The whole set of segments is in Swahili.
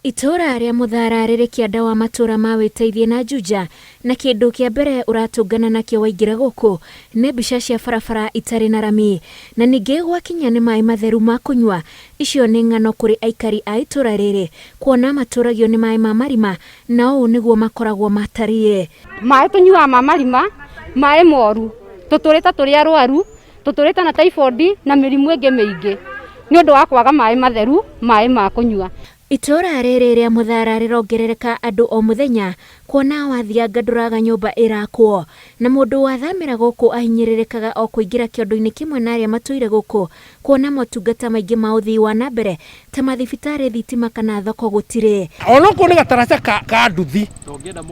Itura ria Mũthara rĩrĩ kĩanda wa matura ma wĩteithie na Juja, na kĩndũ kĩa mbere ũratũngana nakĩo waingĩra gũkũ nĩ mbica cia barabara itarĩ na rami, na ningĩ gwakinya nĩ maĩ matheru ma kũnyua. Icio nĩ ng'ano kũrĩ aikari a itura rĩrĩ, kuona matũragio nĩ maĩ ma marima, na ũũ nĩguo makoragwo matariĩ. Maĩ tũnyuaga ma marima, maĩ moru, tũtũrĩte tũrĩ arwaru, tũtũrĩte na typhoid na mĩrimũ ĩngĩ mĩingĩ nĩ ũndũ wa kwaga maĩ matheru, maĩ ma kũnyua. Itura rĩrĩ rĩa Mũthara rĩrongerereka andũ o mũthenya, kuona wathianga ndũraga nyũmba ĩrakwo, na mũndũ wathamĩra gũkũ ahinyĩrĩrĩkaga o kũingĩra kĩondo-inĩ kĩmwe na arĩa matũire gũkũ, kuona motungata maingĩ ma ũthii wa nambere ta mathibitarĩ, thitima kana thoko gũtirĩ. Onako nĩ gataraca ka nduthi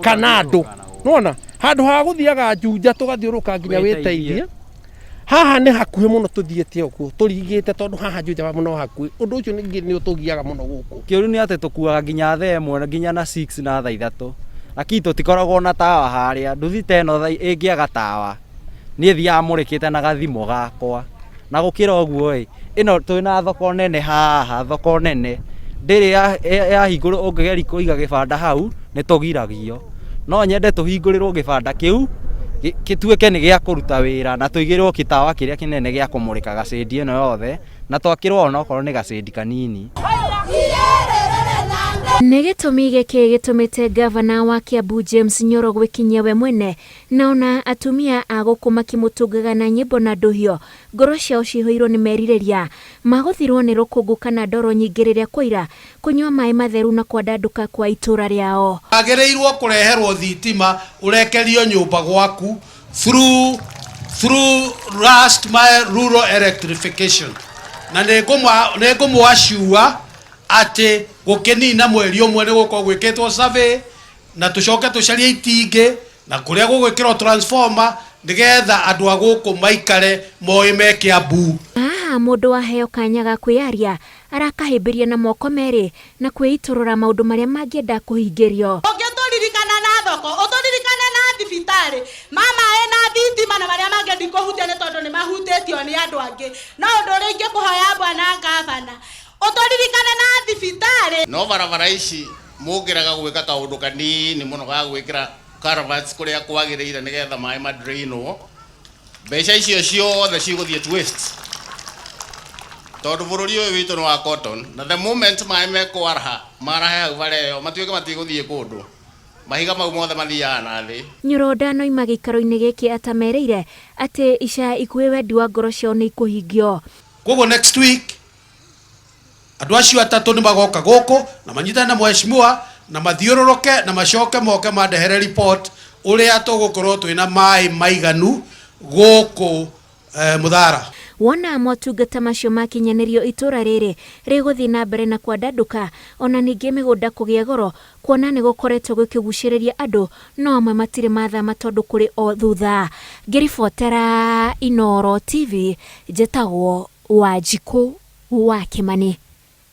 kana andũ, nona handũ ha gũthiaga Juja tũgathiũrũka nginya wĩteithie. Haha nĩ hakuhĩ mũno tuthiĩte ũguo tũrigĩte tondũ haha Juja mũno hakuhĩ, ũndũ ũcio nĩ ũtũgiaga mũno gũkũ. Kĩũru nĩ atĩ tũkuaga nginya thaa 1 nginya na 6 na thaa 3, lakini tũtikoragwo na tawa harĩa. Nduthi ta ĩno ĩngĩaga tawa niĩ thiaga mũrĩkĩte na gathimo gakwa, na gũkĩra ũguo ĩno twĩna thoko nene haha, thoko nene ndĩrĩ yahingũrwo. Ũngĩgeria kũiga gĩbanda hau nĩ tũgiragio, no nyende tũhingũrĩrwo gĩbanda kĩu gĩtuĩke nĩ gĩa kũruta wĩra, na tũigĩrĩrwo kĩtawa kĩrĩa kĩnene gĩa kũmũrĩka gacĩndi ĩno yothe, na twakĩrwo onokorwo nĩ gacĩndi kanini. Nĩ gĩtũmi gĩkĩ gĩtũmĩte ngabana wa Kiambu James Nyoro gwĩkinyia we mwene, na ona atumia a gũkũ makĩmũtũngaga na nyĩmbo na ndũhio, ngoro ciao cihũirwo nĩ merirĩria magũthirwo nĩ rũkũngũ kana ndoro nyingĩ rĩrĩa kwaira, kũnyua maĩ matheru na kwandandũka kwa itũra rĩao. Agĩrĩirwo kũreherwo thitima, ũrekerio nyũmba gwaku through last my rural electrification, na nĩ ngũmwacua ati gũkĩnina mweri ũmwe nĩ gũkorwo gwĩkĩtwo survey, na tũcoke tũcarie itingĩ na kũrĩa gũgwĩkĩrwo transformer nĩgetha andũ a gũkũ maikare moĩ me Kiambu. Haha mũndũ waheo kanya ga kwĩyaria arakahĩmbĩria na moko merĩ na kwĩitũrũra maũndũ marĩa mangĩenda kũhingĩrio. Ũngĩtũririkana na thoko, ũtũririkane na thibitarĩ, mama ena thitima na marĩa mangĩenda kũhutia nĩ tondũ nĩ mahutĩtio nĩ andũ angĩ. No ũndũ ũrĩa ingĩkũhoya bwana ngabana, ũtũririkane na thibitarĩ. No barabara ici mũngĩraga gwĩka kaũndũ kanini mũno ga gwĩkĩra culverts kũrĩa kwagĩrĩire nĩgetha maĩ ma-drainwo, mbeca icio ciothe cigũthiĩ waste, tondũ bũrũri ũyũ witũ nĩ wa cotton, na the moment maĩ mekwaraha marahe hau bareo matuĩke matigũthiĩ kũndũ, mahiga mau mothe mathiaga na thĩ. Nyoro ndanoima gĩikaro-inĩ gĩkĩ atamereire atĩ ica ikuhĩ wendi wa ngoro ciao nĩ ikũhingio. Koguo next week andũ acio atatũ nĩ magoka gũkũ na manyitane na mheshimiwa na mathiũrũrũke na macoke moke mandehere report ũrĩa tũgũkorwo twĩna maĩ maiganu gũkũ Mũthara. Wona motungata macio makinyanĩrio, itũra rĩrĩ rĩgũthiĩ na mbere na kwandandũka, ona ningĩ mĩgũnda kũgĩa goro, kuona nĩ gũkoretwo gũkĩgucĩrĩria andũ, no amwe matirĩ mathama tondũ kũrĩ o thutha. Ngĩribotera Nyoro TV, njĩtagwo Wanjikũ wa Kimani.